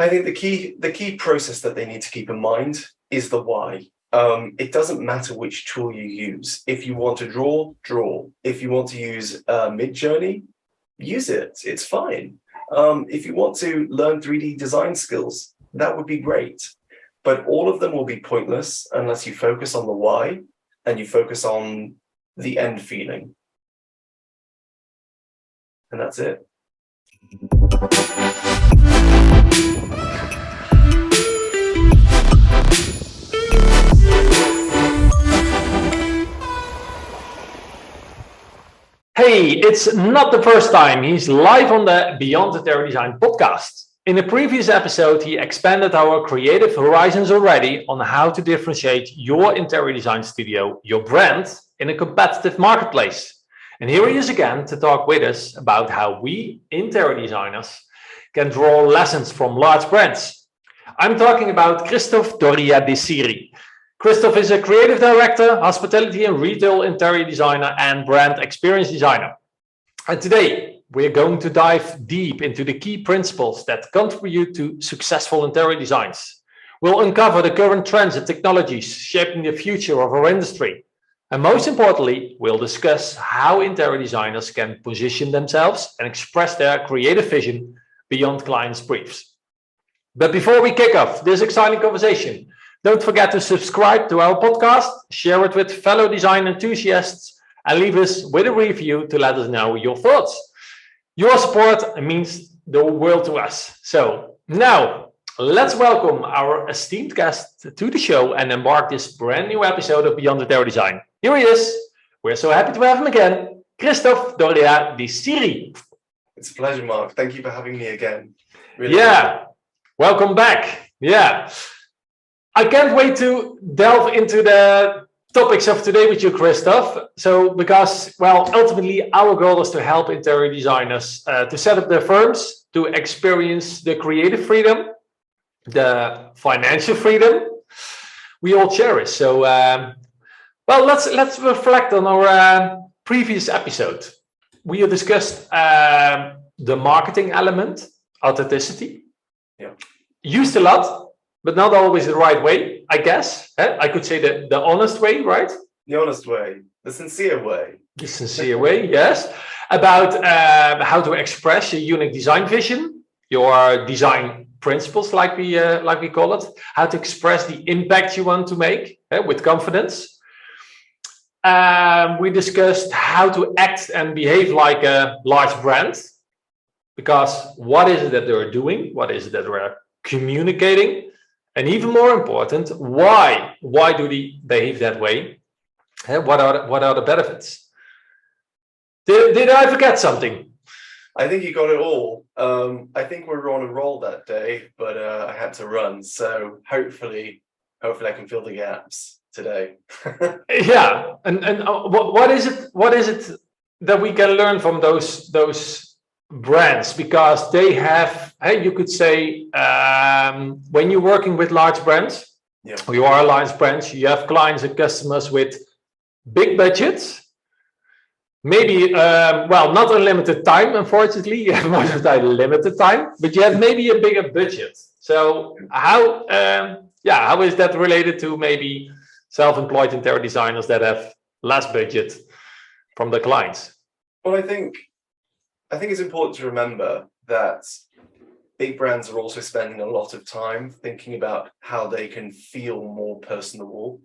I think the key process that they need to keep in mind is the why. It doesn't matter which tool you use. If you want to draw. If you want to use Mid-Journey, use it. It's fine. If you want to learn 3D design skills, that would be great. But all of them will be pointless unless you focus on the why and you focus on the end feeling. And that's it. Hey, it's not the first time he's live on the Beyond Interior Design podcast. In the previous episode, he expanded our creative horizons already on how to differentiate your interior design studio, your brand, in a competitive marketplace. And here he is again to talk with us about how we interior designers can draw lessons from large brands. I'm talking about Kristoff Desiri. Kristoff is a creative director, hospitality and retail interior designer, and brand experience designer. And today, we're going to dive deep into the key principles that contribute to successful interior designs. We'll uncover the current trends and technologies shaping the future of our industry. And most importantly, we'll discuss how interior designers can position themselves and express their creative vision beyond clients' briefs. But before we kick off this exciting conversation, don't forget to subscribe to our podcast, share it with fellow design enthusiasts, and leave us with a review to let us know your thoughts. Your support means the world to us. So now, let's welcome our esteemed guest to the show and embark this brand new episode of Beyond Interior Design. Here he is. We're so happy to have him again, Kristoff Desiri. It's a pleasure, Mark. Thank you for having me again. Really welcome back. I can't wait to delve into the topics of today with you, Kristoff. So, because, ultimately our goal is to help interior designers to set up their firms, to experience the creative freedom, the financial freedom we all cherish. So, let's reflect on our previous episode. We discussed the marketing element, authenticity. Used a lot, but not always the right way, I guess. I could say the honest way, right? The honest way, the sincere way. The sincere way, yes. About how to express your unique design vision, your design principles, like we call it. How to express the impact you want to make with confidence. We discussed how to act and behave like a large brand. Because what is it that they're doing? What is it that we're communicating? And even more important, why do they behave that way? What are the benefits? Did I forget something? I think you got it all. I think we were on a roll that day, but I had to run. So hopefully I can fill the gaps today. Yeah, and what is it that we can learn from those brands, because they have, you could say, when you're working with large brands, you are a large brand, you have clients and customers with big budgets, maybe not unlimited time, unfortunately. You have most of the time limited time, but you have maybe a bigger budget. So how is that related to maybe self-employed interior designers that have less budget from the clients? Well, I think it's important to remember that big brands are also spending a lot of time thinking about how they can feel more personable.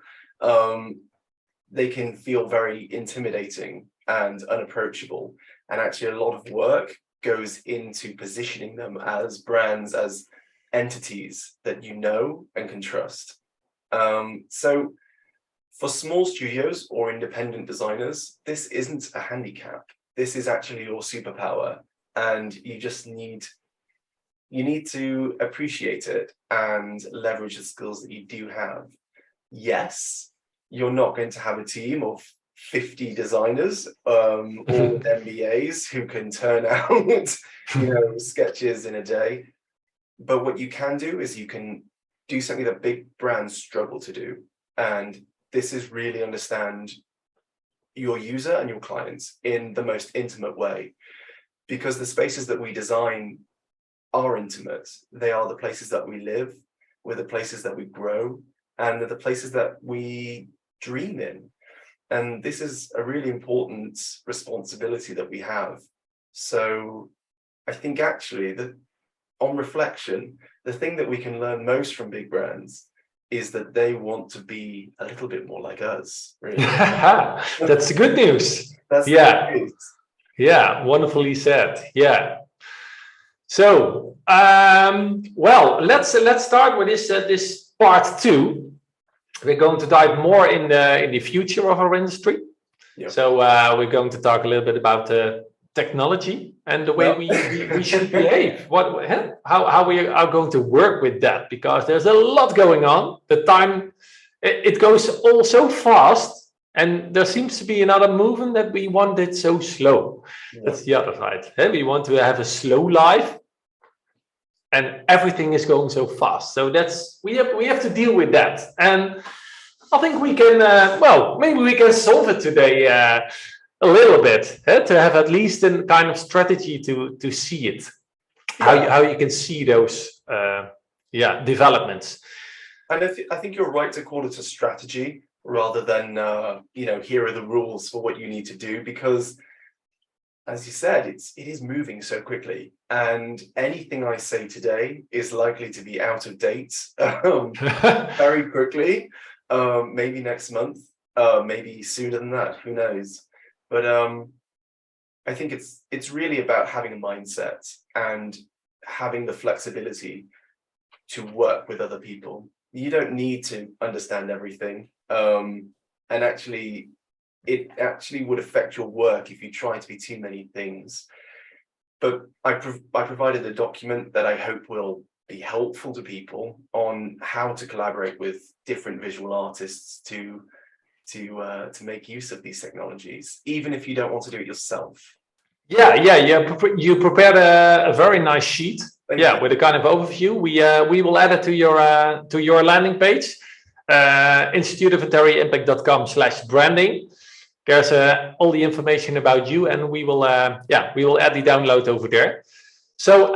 They can feel very intimidating and unapproachable. And actually a lot of work goes into positioning them as brands, as entities that you know and can trust. So for small studios or independent designers, this isn't a handicap. This is actually your superpower, and you just need to appreciate it and leverage the skills that you do have. Yes, you're not going to have a team of 50 designers, all with MBAs who can turn out, sketches in a day. But what you can do is you can do something that big brands struggle to do, and this is really understand your user and your clients in the most intimate way, because the spaces that we design are intimate. They are the places that we live, we're the places that we grow, and they're the places that we dream in. And this is a really important responsibility that we have. So I think actually that on reflection, the thing that we can learn most from big brands is that they want to be a little bit more like us, really. That's the good news. That's Yeah. the good news. Yeah, wonderfully said. Yeah. So, well, let's start with this part two. We're going to dive more in the future of our industry. Yep. So we're going to talk a little bit about technology and the way we should behave. How we are going to work with that, because there's a lot going on. The time it goes all so fast, and there seems to be another movement that we want it so slow. Yeah. That's the other side. We want to have a slow life, and everything is going so fast. So that's we have to deal with that. And I think we can. Well, maybe we can solve it today a little bit, to have at least a kind of strategy to see it. Yeah. How you can see those developments. And I think you're right to call it a strategy rather than here are the rules for what you need to do, because as you said, it is moving so quickly, and anything I say today is likely to be out of date very quickly. Maybe next month, maybe sooner than that, who knows? But I think it's really about having a mindset and having the flexibility to work with other people. You don't need to understand everything, and actually it actually would affect your work if you try to be too many things. But I provided a document that I hope will be helpful to people on how to collaborate with different visual artists to make use of these technologies, even if you don't want to do it yourself. Yeah. You prepared a very nice sheet. Thank you. With a kind of overview. We will add it to your landing page, instituteofveteryimpact.com/branding. There's all the information about you, and we will add the download over there. So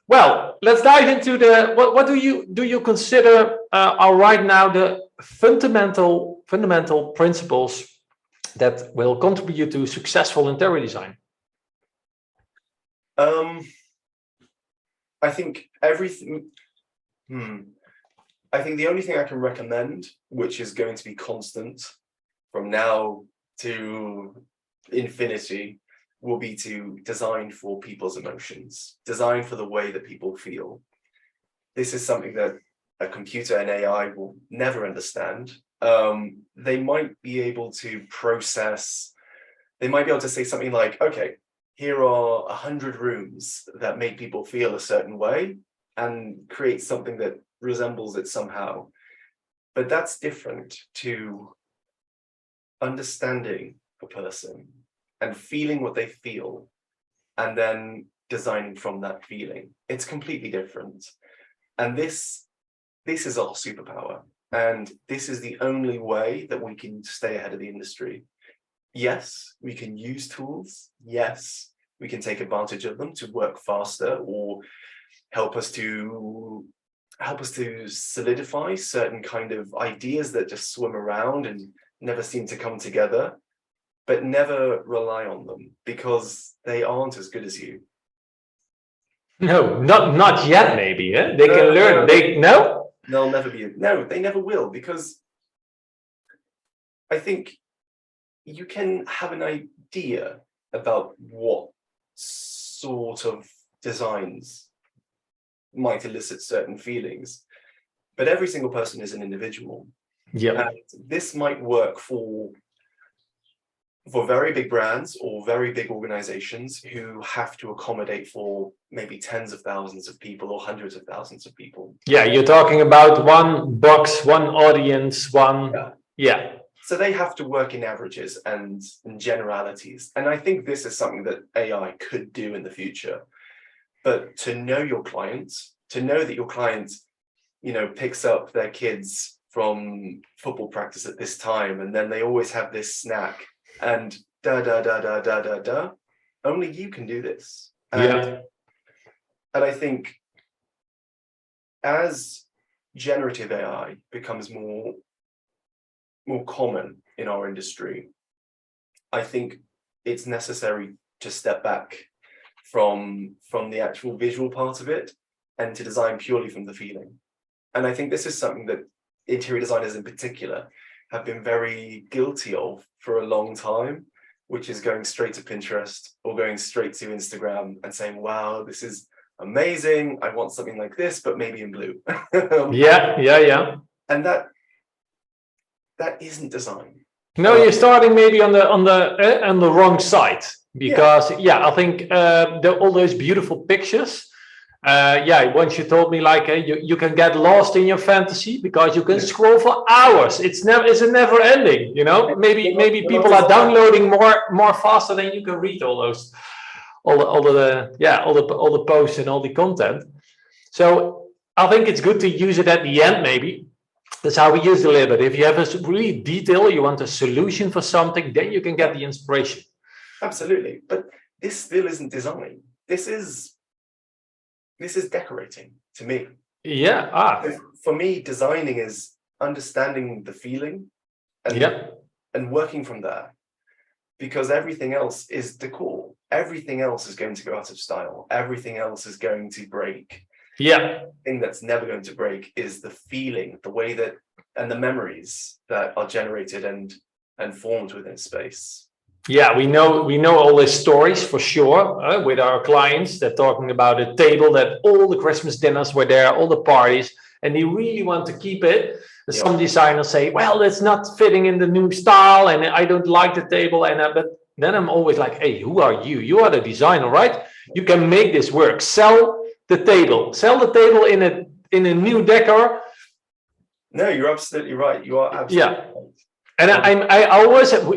well, let's dive into what do you consider are right now the fundamental principles that will contribute to successful interior design? I think everything. I think the only thing I can recommend, which is going to be constant from now to infinity, will be to design for people's emotions, design for the way that people feel. This is something that a computer and AI will never understand. They might be able to process, they might be able to say something like, okay, here are 100 rooms that make people feel a certain way, and create something that resembles it somehow. But that's different to understanding a person and feeling what they feel, and then designing from that feeling. It's completely different. And this is our superpower. And this is the only way that we can stay ahead of the industry. Yes, we can use tools. Yes, we can take advantage of them to work faster, or help us to solidify certain kind of ideas that just swim around and never seem to come together. But never rely on them, because they aren't as good as you. No, not yet. Maybe they can learn. They'll never be. No, they never will, because I think you can have an idea about what sort of designs might elicit certain feelings, but every single person is an individual. Yeah. And this might work for very big brands or very big organizations who have to accommodate for maybe tens of thousands of people or hundreds of thousands of people. Yeah, you're talking about one box, one audience, one. Yeah. So they have to work in averages and in generalities. And I think this is something that AI could do in the future. But to know your clients, to know that your client, picks up their kids from football practice at this time, and then they always have this snack, and only you can do this. And And I think as generative AI becomes more common in our industry, I think it's necessary to step back from the actual visual part of it and to design purely from the feeling. And I think this is something that interior designers in particular have been very guilty of for a long time, which is going straight to Pinterest or going straight to Instagram and saying, wow, this is amazing. I want something like this, but maybe in blue. Yeah. And that isn't design. No, you're starting maybe on the wrong side, because I think all those beautiful pictures. Once you told me like you can get lost in your fantasy because you can scroll for hours. It's a never ending. You know, maybe people are downloading more faster than you can read all the posts and all the content. So I think it's good to use it at the end. Maybe that's how we use it a little bit. If you have a really detail, you want a solution for something, then you can get the inspiration. Absolutely, but this still isn't design. This is decorating to me. For me, designing is understanding the feeling and working from there, because everything else is decor. Everything else is going to go out of style. Everything else is going to break. The thing that's never going to break is the feeling, the way that, and the memories that are generated and formed within space. We know all these stories for sure with our clients. They're talking about a table that all the Christmas dinners were there, all the parties, and they really want to keep it. Some designers say, well, it's not fitting in the new style and I don't like the table. But then I'm always like, hey, who are you? You are the designer, right? You can make this work. Sell the table in a new decor. No, you're absolutely right. You are absolutely right. And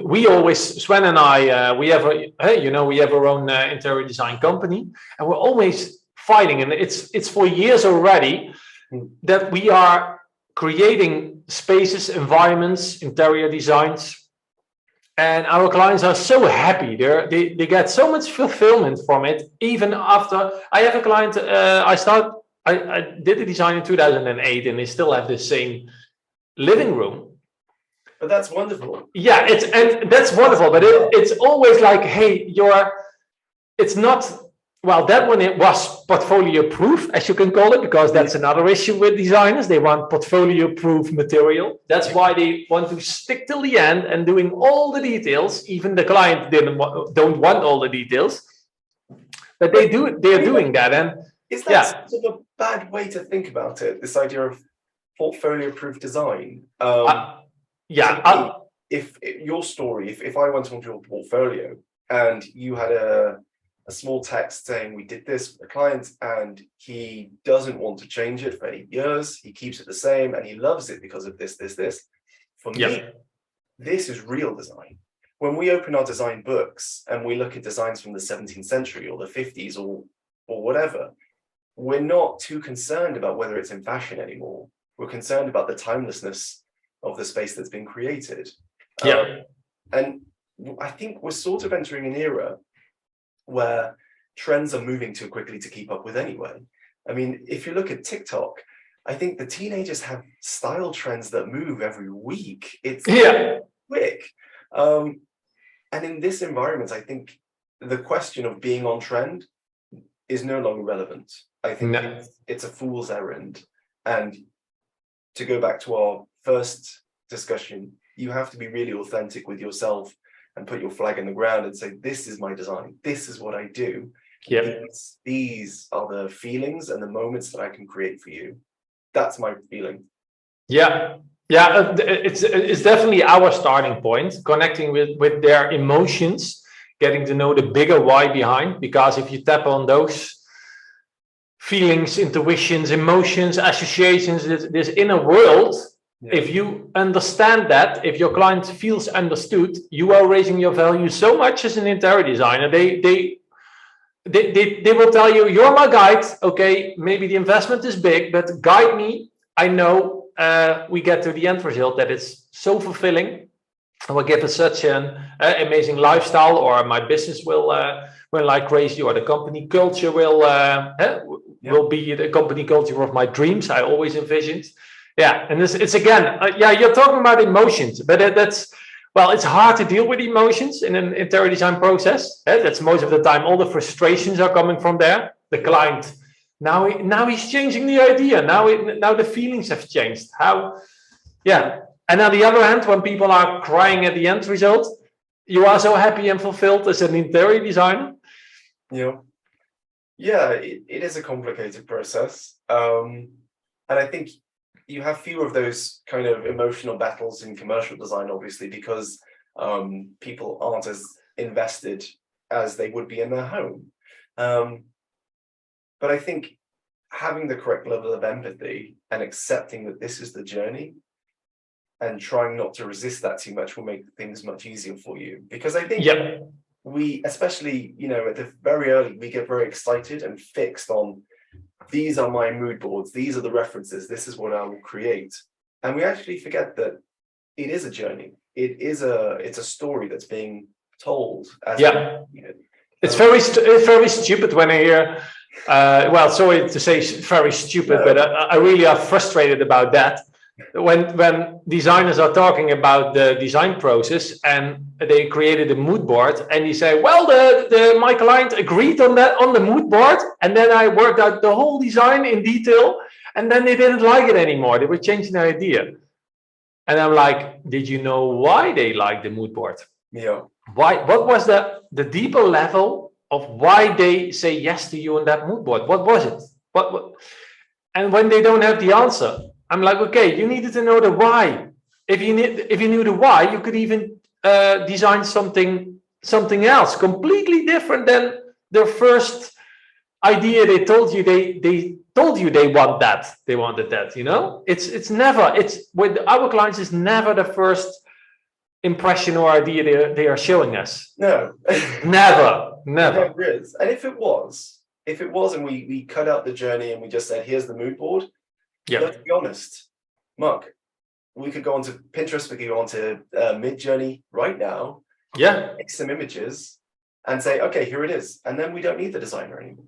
we always, Sven and I, we have our own interior design company, and we're always fighting. And it's for years already that we are creating spaces, environments, interior designs, and our clients are so happy. They get so much fulfillment from it. Even after I have a client, I did the design in 2008, and they still have the same living room. But that's wonderful. That's wonderful. But it's always like, hey, it's not. Well, that one, it was portfolio proof, as you can call it, because that's another issue with designers. They want portfolio proof material. That's why they want to stick till the end and doing all the details. Even the client don't want all the details, but they're doing that. And is that sort of a bad way to think about it? This idea of portfolio proof design. If your story, if I went onto your portfolio and you had a small text saying we did this for the client and he doesn't want to change it for 8 years, he keeps it the same and he loves it because of this. For me, this is real design. When we open our design books and we look at designs from the 17th century or the 50s or whatever, we're not too concerned about whether it's in fashion anymore. We're concerned about the timelessness of the space that's been created. And I think we're sort of entering an era where trends are moving too quickly to keep up with anyway. I mean, if you look at TikTok, I think the teenagers have style trends that move every week. It's quick. And in this environment, I think the question of being on trend is no longer relevant. I think it's a fool's errand. And to go back to our first discussion, you have to be really authentic with yourself and put your flag in the ground and say, this is my design. This is what I do. These are the feelings and the moments that I can create for you. That's my feeling. It's definitely our starting point, connecting with their emotions, getting to know the bigger why behind, because if you tap on those feelings, intuitions, emotions, associations, this inner world, if you understand that, if your client feels understood, you are raising your value so much as an interior designer. They will tell you, you're my guide. Okay, maybe the investment is big, but guide me. I know we get to the end result that it's so fulfilling and will give us such an amazing lifestyle, or my business will like crazy, or the company culture will be the company culture of my dreams. I always envisioned. Yeah, and it's again, you're talking about emotions, but it's hard to deal with emotions in an interior design process. That's most of the time. All the frustrations are coming from there. The client now he's changing the idea. Now the feelings have changed. And on the other hand, when people are crying at the end result, you are so happy and fulfilled as an interior designer. It is a complicated process, and I think you have fewer of those kind of emotional battles in commercial design, obviously, because people aren't as invested as they would be in their home. But I think having the correct level of empathy and accepting that this is the journey and trying not to resist that too much will make things much easier for you. Because I think we, especially, at the very early, we get very excited and fixed on, these are my mood boards, these are the references, this is what I will create. And we actually forget that it is a journey. It's a story that's being told. It's very stupid when I hear, sorry to say very stupid, but I really are frustrated about that. When designers are talking about the design process and they created a mood board and you say, well, my client agreed on the mood board, and then I worked out the whole design in detail, and then they didn't like it anymore. They were changing their idea. And I'm like, did you know why they liked the mood board? Yeah. Why? What was the deeper level of why they say yes to you on that mood board? What was it? What? And when they don't have the answer, I'm like, okay, you needed to know the why. If you knew the why, you could even design something else completely different than their first idea. They told you they wanted that. It's with our clients, it's never the first impression or idea they are showing us. No. Never. It never is. And if it was and we cut out the journey and we just said, here's the mood board. Let's be honest, Mark, we could go onto Pinterest, we could go onto Midjourney right now, make some images and say, okay, here it is. And then we don't need the designer anymore.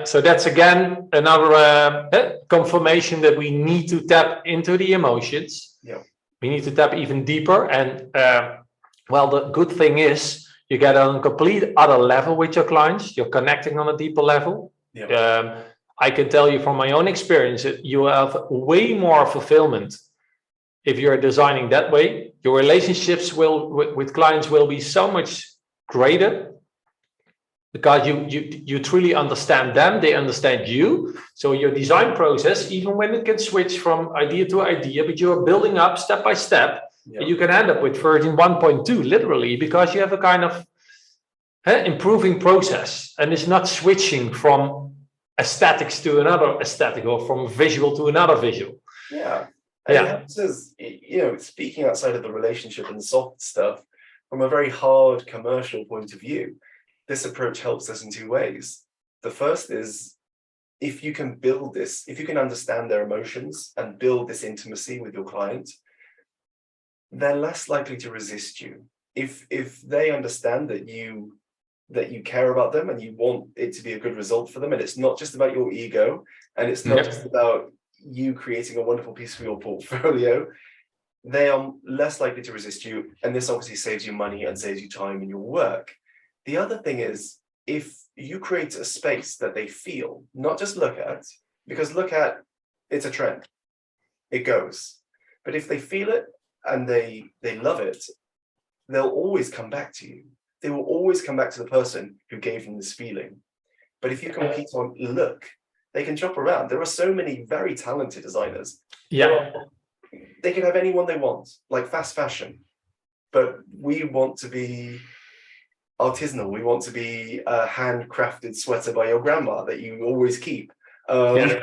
So that's again another confirmation that we need to tap into the emotions. We need to tap even deeper. And the good thing is you get on a complete other level with your clients. You're connecting on a deeper level. I can tell you from my own experience that you have way more fulfillment if you're designing that way. Your relationships with clients will be so much greater because you truly understand them, they understand you. So your design process, even when it can switch from idea to idea, but you're building up step by step, you can end up with version 1.2 literally, because you have a kind of improving process, and it's not switching from aesthetics to another aesthetic or from visual to another visual. It says, speaking outside of the relationship and the soft stuff, from a very hard commercial point of view, this approach helps us in two ways. The first is, if you can build this, if you can understand their emotions and build this intimacy with your client, they're less likely to resist you. If they understand that you care about them and you want it to be a good result for them, and it's not just about your ego, and it's not just about you creating a wonderful piece for your portfolio, they are less likely to resist you. And this obviously saves you money and saves you time in your work. The other thing is, if you create a space that they feel, not just look at, because look at, it's a trend, it goes. But if they feel it and they love it, they'll always come back to you. They will always come back to the person who gave them this feeling. But if you compete on look, they can chop around. There are so many very talented designers. They can have anyone they want, like fast fashion. But we want to be artisanal. We want to be a handcrafted sweater by your grandma that you always keep. The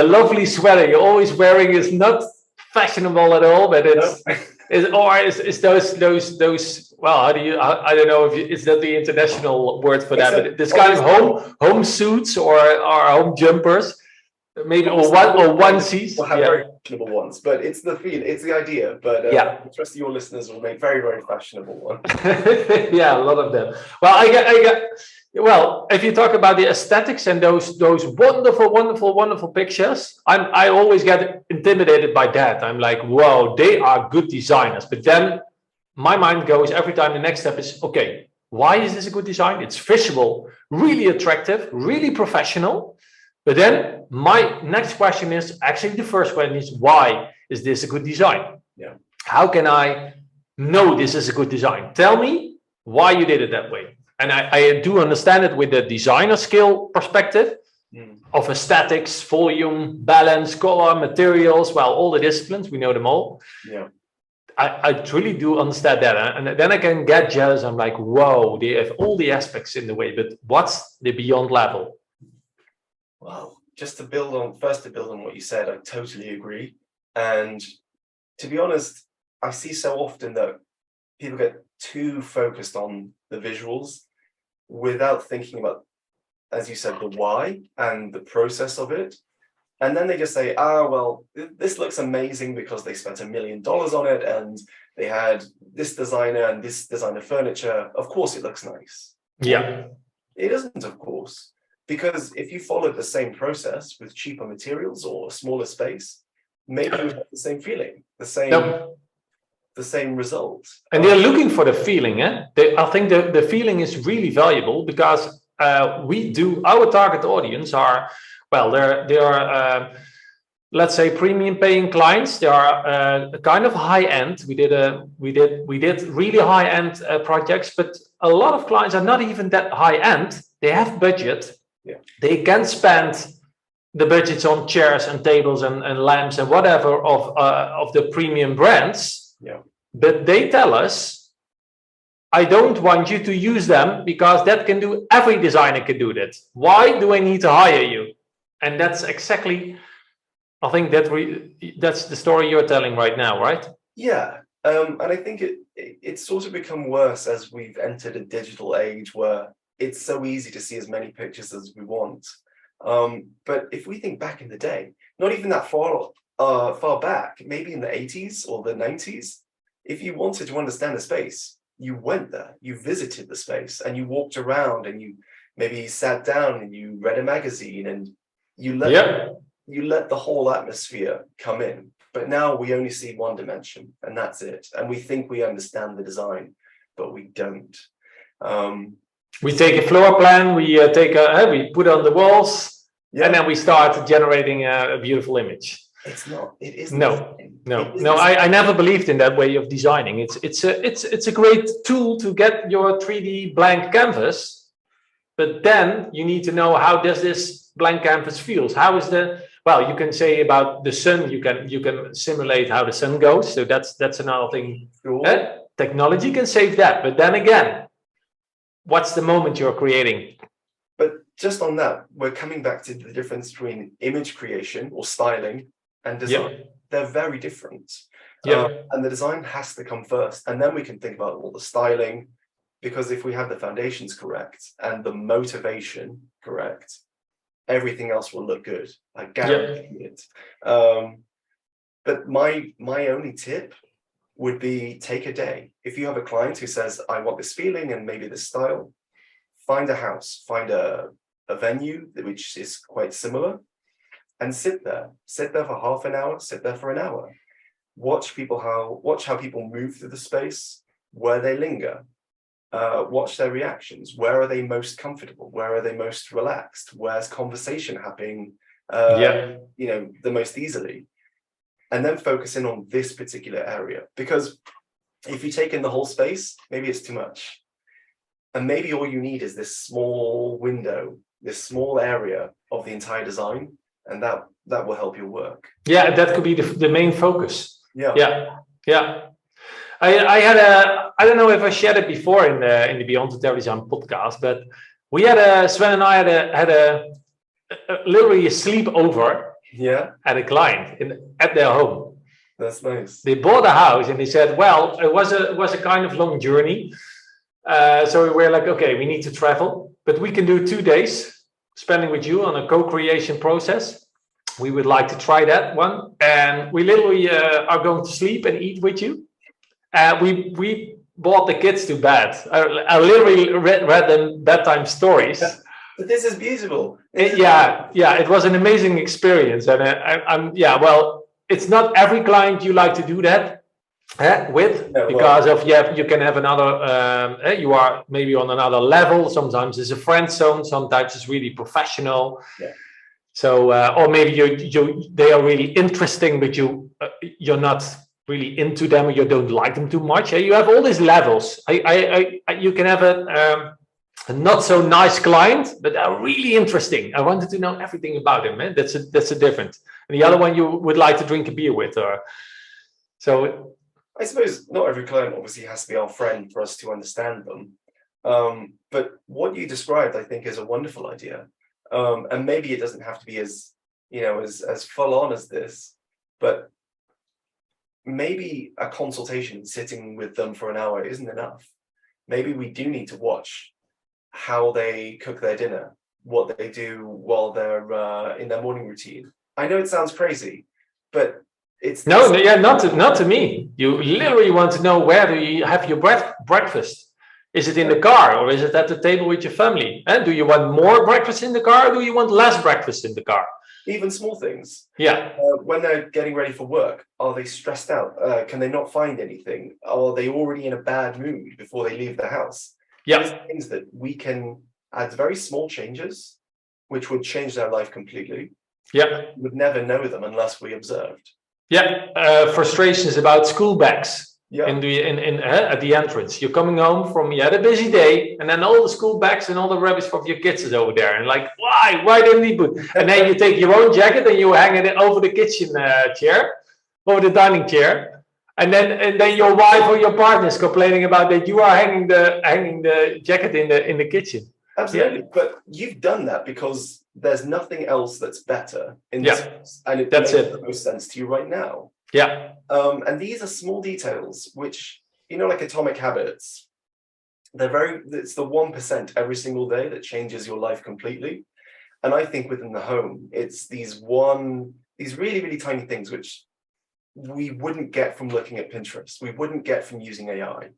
lovely sweater you're always wearing is not fashionable at all, but it's those how do you, I don't know if is that the international word for that, but this kind of home suits or home jumpers, maybe or onesies. We'll have very fashionable ones, but it's the feel, it's the idea. But the rest of your listeners will make very, very fashionable ones. Yeah, a lot of them. Well, I get. Well, if you talk about the aesthetics and those wonderful pictures, I always get intimidated by that. I'm like, whoa, they are good designers. But then my mind goes every time. The next step is, okay, why is this a good design? It's visual, really attractive, really professional. But then my next question is actually the first question is, why is this a good design? Yeah. How can I know this is a good design? Tell me why you did it that way. And I do understand it with the designer skill perspective of aesthetics, volume, balance, color, materials, well, all the disciplines, we know them all. Yeah. I truly do understand that. And then I can get jealous. I'm like, whoa, they have all the aspects in the way, but what's the beyond level? Well, just to build on what you said, I totally agree. And to be honest, I see so often that people get too focused on the visuals without thinking about, as you said, the why and the process of it. And then they just say, well, this looks amazing because they spent $1 million on it and they had this designer and this designer furniture. Of course, it looks nice. Yeah. It isn't, of course, because if you followed the same process with cheaper materials or a smaller space, maybe you would have the same feeling, the same result. And they're looking for the feeling. I think the feeling is really valuable because our target audience are, well, they are let's say premium paying clients. They are kind of high end. We did really high end projects, but a lot of clients are not even that high end. They have budget. Yeah. They can spend the budgets on chairs and tables and lamps and whatever of the premium brands. Yeah. But they tell us, I don't want you to use them because that can do, every designer can do that. Why do I need to hire you? And that's exactly, I think that's the story you're telling right now, right? Yeah. And I think it's sort of become worse as we've entered a digital age where it's so easy to see as many pictures as we want. But if we think back in the day, not even that far back, maybe in the 80s or the 90s, if you wanted to understand the space, you went there, you visited the space and you walked around and you maybe sat down and you read a magazine and you let the whole atmosphere come in. But now we only see one dimension and that's it. And we think we understand the design, but we don't. We take a floor plan, we put it on the walls, and then we start generating a beautiful image. It's not. It is no. I never believed in that way of designing. It's a great tool to get your 3D blank canvas, but then you need to know how does this blank canvas feels. How is you can say about the sun. You can simulate how the sun goes. So that's another thing. Sure. Technology can save that, but then again, what's the moment you're creating? But just on that, we're coming back to the difference between image creation or styling and design. Yeah. They're very different. Yeah. And the design has to come first. And then we can think about all the styling, because if we have the foundations correct and the motivation correct, everything else will look good. I guarantee it. But my only tip would be take a day. If you have a client who says, I want this feeling and maybe this style, find a house, find a venue which is quite similar and sit there for half an hour, sit there for an hour. Watch how people move through the space, where they linger, watch their reactions. Where are they most comfortable? Where are they most relaxed? Where's conversation happening, the most easily? And then focus in on this particular area. Because if you take in the whole space, maybe it's too much. And maybe all you need is this small window, this small area of the entire design, and that will help your work. Yeah, that could be the main focus. Yeah. I had I don't know if I shared it before in the Beyond the Design podcast, but we had Sven and I had a literally a sleepover. Yeah, at a client at their home. That's nice. They bought a house and they said, well, it was a kind of long journey. So we were like, okay, we need to travel, but we can do 2 days spending with you on a co-creation process. we would like to try that one. And we literally are going to sleep and eat with you. We brought the kids to bed. I literally read them bedtime stories. But this is beautiful. It was an amazing experience. And well, it's not every client you like to do that with, because you can have another, you are maybe on another level. Sometimes it's a friend zone, sometimes it's really professional. Yeah. So, or maybe they are really interesting, but you're not really into them, or you don't like them too much. You have all these levels. You can have a not so nice client, but they're really interesting. I wanted to know everything about him. That's a different. And the other one you would like to drink a beer with, or so. I suppose not every client obviously has to be our friend for us to understand them. But what you described, I think, is a wonderful idea. And maybe it doesn't have to be as full on as this, but maybe a consultation, sitting with them for an hour, isn't enough. Maybe we do need to watch how they cook their dinner, what they do while they're in their morning routine. I know it sounds crazy, but it's not to me. You literally want to know, where do you have your breakfast? Is it in the car, or is it at the table with your family? And do you want more breakfast in the car, or do you want less breakfast in the car? Even small things. Yeah. When they're getting ready for work, are they stressed out? Can they not find anything? Are they already in a bad mood before they leave the house? Yeah. These things that we can add very small changes, which would change their life completely. Yeah. We would never know them unless we observed. Yeah. Frustrations about school bags. Yeah. At the entrance, you're coming home from a busy day, and then all the school bags and all the rubbish of your kids is over there, and like, why didn't he put? And then you take your own jacket and you hang it over the kitchen chair, over the dining chair, and then your wife or your partner is complaining about that you are hanging the jacket in the kitchen. Absolutely. Yeah. But you've done that because there's nothing else that's better in this house, and it makes the most sense to you right now. Yeah. And these are small details, which, like atomic habits, it's the 1% every single day that changes your life completely. And I think within the home, it's these really, really tiny things, which we wouldn't get from looking at Pinterest. We wouldn't get from using AI,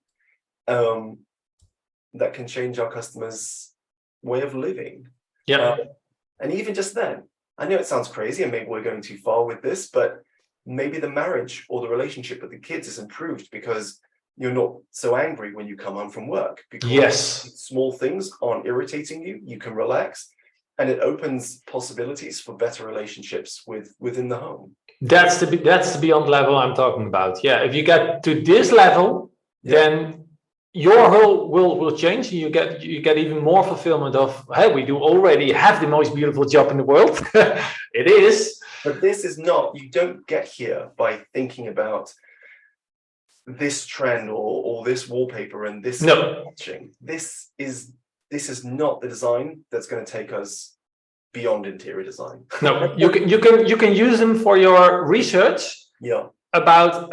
that can change our customers' way of living. Yeah. And even just then, I know it sounds crazy and maybe we're going too far with this, but maybe the marriage or the relationship with the kids is improved because you're not so angry when you come home from work. Because small things aren't irritating you. You can relax, and it opens possibilities for better relationships within the home. That's the beyond level I'm talking about. Yeah, if you get to this level, then your whole will change, and you get even more fulfillment of, hey, we do already have the most beautiful job in the world. It is. But this is not, you don't get here by thinking about this trend or this wallpaper and this watching. This is not the design that's going to take us beyond interior design. No, you can use them for your research. Yeah. About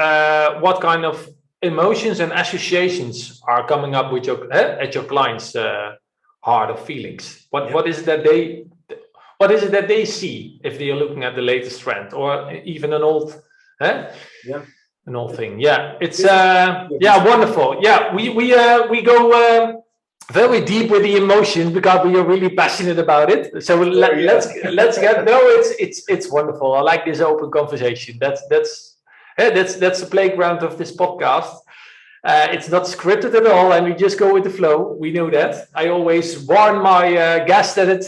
what kind of emotions and associations are coming up with at your clients' heart of feelings. What is it that they see if they are looking at the latest trend, or even an old an old thing? Yeah, it's wonderful. Yeah, we go very deep with the emotion because we are really passionate about it. So let's get it's wonderful. I like this open conversation. That's the playground of this podcast. It's not scripted at all, and we just go with the flow. We know that. I always warn my guests that it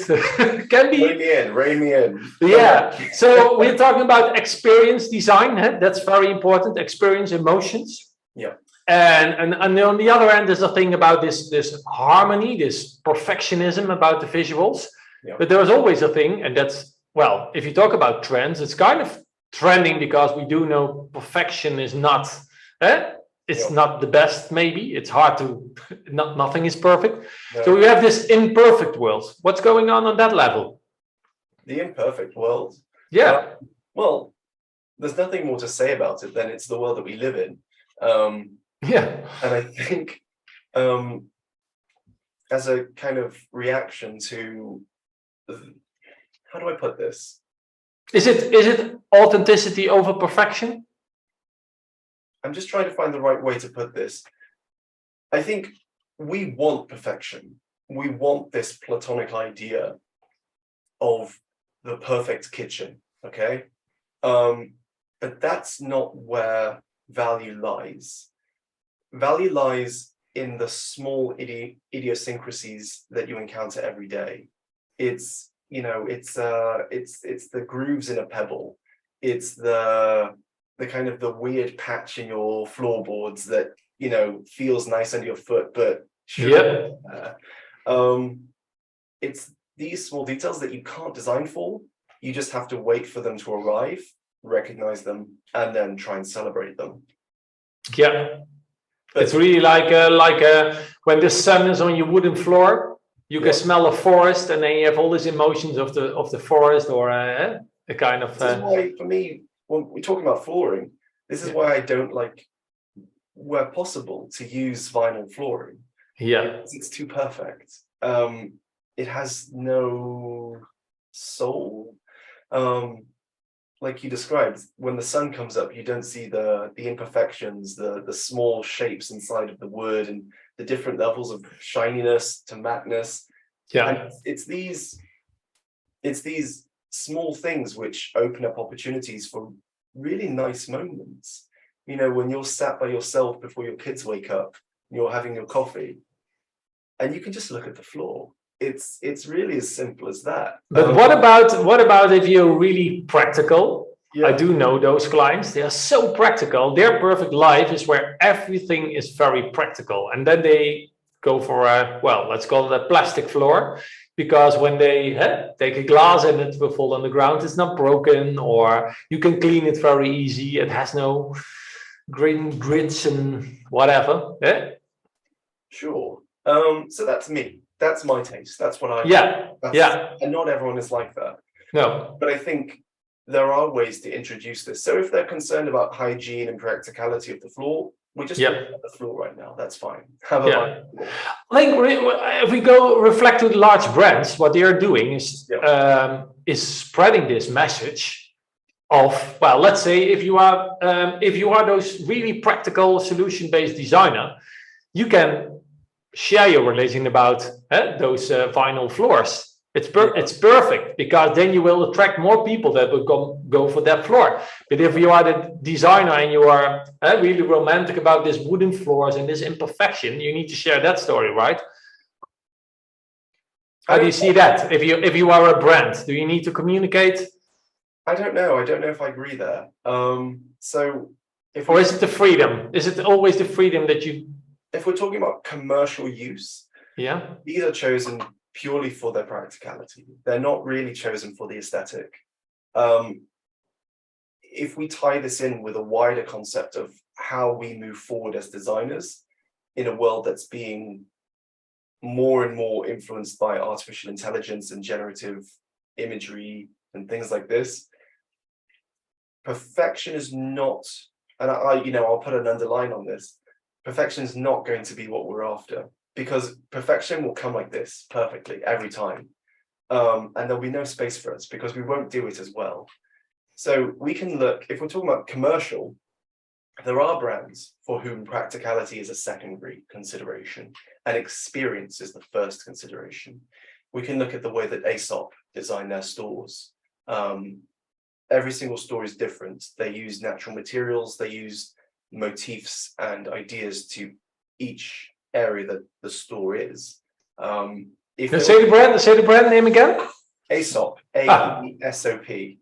can be. Rein me in. Yeah. So we're talking about experience design. That's very important. Experience emotions. Yeah. And on the other end, there's a thing about this harmony, this perfectionism about the visuals. Yeah. But there's always a thing, and that's, well, if you talk about trends, it's kind of trending because we do know perfection is not. It's not the best, maybe. It's hard to, nothing is perfect. No. So we have this imperfect world. What's going on that level? The imperfect world? Yeah. Well, there's nothing more to say about it than it's the world that we live in. And I think as a kind of reaction to, how do I put this? Is it authenticity over perfection? I'm just trying to find the right way to put this. I think we want perfection. We want this platonic idea of the perfect kitchen, okay? But that's not where value lies. Value lies in the small idiosyncrasies that you encounter every day. It's, it's the grooves in a pebble. It's the kind of the weird patch in your floorboards that, feels nice under your foot, but shouldn't. It's these small details that you can't design for. You just have to wait for them to arrive, recognize them, and then try and celebrate them. Yeah. But It's really like when the sun is on your wooden floor, you can smell a forest, and then you have all these emotions of the forest, or a kind of. This is why, for me, when we're talking about flooring, this is why I don't like, where possible, to use vinyl flooring. Yeah. It's too perfect. It has no soul. Like you described, when the sun comes up, you don't see the imperfections, the small shapes inside of the wood, and the different levels of shininess to mattness. Yeah. And it's these small things which open up opportunities for really nice moments. When you're sat by yourself before your kids wake up, you're having your coffee, and you can just look at the floor. It's really as simple as that. But what about if you're really practical? Yeah. I do know those clients. They are so practical. Their perfect life is where everything is very practical, and then they go for let's call it a plastic floor, because when they take a glass and it will fall on the ground, it's not broken, or you can clean it very easy. It has no grits and whatever. Sure. So that's me. That's my taste. That's what I and not everyone is like that. No. But I think there are ways to introduce this. So if they're concerned about hygiene and practicality of the floor, we just look at the floor right now. That's fine. I think if we go reflect to the large brands, what they are doing is spreading this message of, let's say if you are those really practical solution-based designer, you can share your religion about those vinyl floors. It's perfect, because then you will attract more people that will go for that floor. But if you are the designer and you are really romantic about this wooden floors and this imperfection, you need to share that story, right? How do you see that? If you are a brand, do you need to communicate? I don't know. I don't know if I agree there. So or is it the freedom? Is it always the freedom that you? If we're talking about commercial use, these are chosen purely for their practicality. They're not really chosen for the aesthetic. If we tie this in with a wider concept of how we move forward as designers in a world that's being more and more influenced by artificial intelligence and generative imagery and things like this, perfection is not, and I'll put an underline on this, perfection is not going to be what we're after, because perfection will come like this perfectly every time. And there'll be no space for us because we won't do it as well. So we can look, if we're talking about commercial, there are brands for whom practicality is a secondary consideration and experience is the first consideration. We can look at the way that Aesop designed their stores. Every single store is different. They use natural materials, they use motifs and ideas to each area that the store is. Say the brand name again. Aesop, A-E-S-O-P.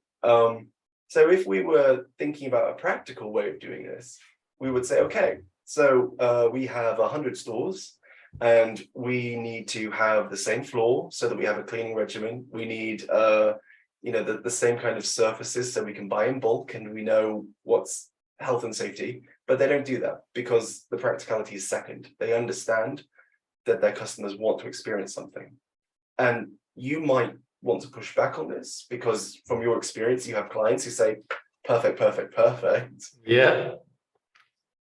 So if we were thinking about a practical way of doing this, we would say, okay, so we have 100 stores and we need to have the same floor so that we have a cleaning regimen. We need, the same kind of surfaces so we can buy in bulk and we know what's health and safety. But they don't do that because the practicality is second. They understand that their customers want to experience something. And you might want to push back on this because from your experience, you have clients who say, perfect, perfect, perfect. Yeah.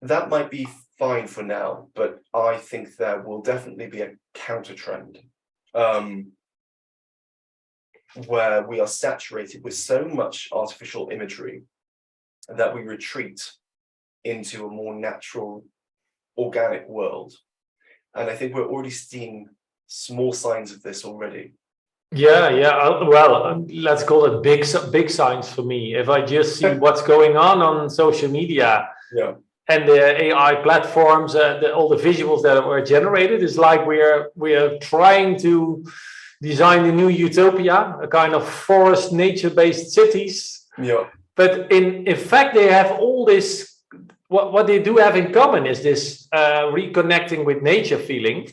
That might be fine for now, but I think there will definitely be a counter trend. where we are saturated with so much artificial imagery that we retreat into a more natural, organic world. And I think we're already seeing small signs of this already. Yeah, yeah. Well, let's call it big signs for me. If I just see what's going on social media, Yeah, and the AI platforms, all the visuals that were generated, is like we are trying to design a new utopia, a kind of forest nature-based cities. yeah, But in fact, they have all this. What they do have in common is this reconnecting with nature feeling.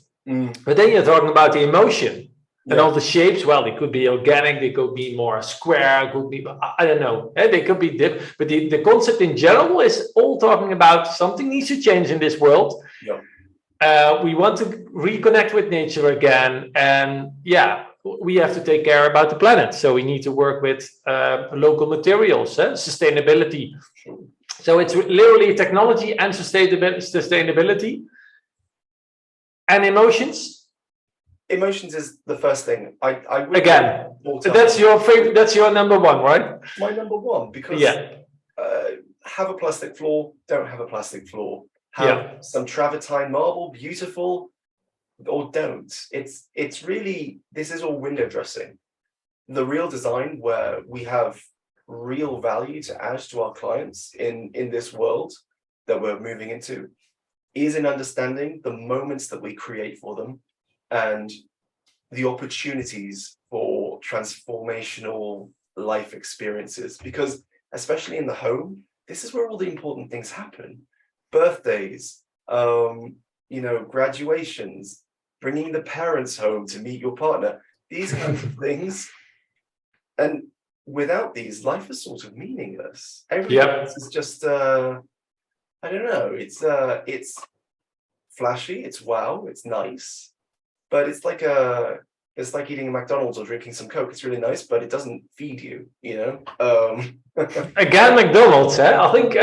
But then you're talking about the emotion. And all the shapes, well, they could be organic, they could be more square, could be, I don't know, they could be different. But the concept in general is all talking about something needs to change in this world. yeah. We want to reconnect with nature again. And yeah, we have to take care about the planet. So we need to work with local materials, sustainability. Sure. So it's literally technology and sustainability and emotions. Emotions is the first thing. I would again. That's your favorite. That's your number one, right? My number one, because have a plastic floor, don't have a plastic floor. Have some travertine marble, beautiful, or don't. It's really, this is all window dressing. The real design where we have real value to add to our clients in this world that we're moving into is in understanding the moments that we create for them and the opportunities for transformational life experiences. Because especially in the home, this is where all the important things happen. Birthdays, graduations, bringing the parents home to meet your partner, these kinds of things. And without these, life is sort of meaningless. Everything else is just, I don't know, it's flashy, it's wow, it's nice. But it's like eating a McDonald's or drinking some Coke. It's really nice, but it doesn't feed you, Again, McDonald's, I think,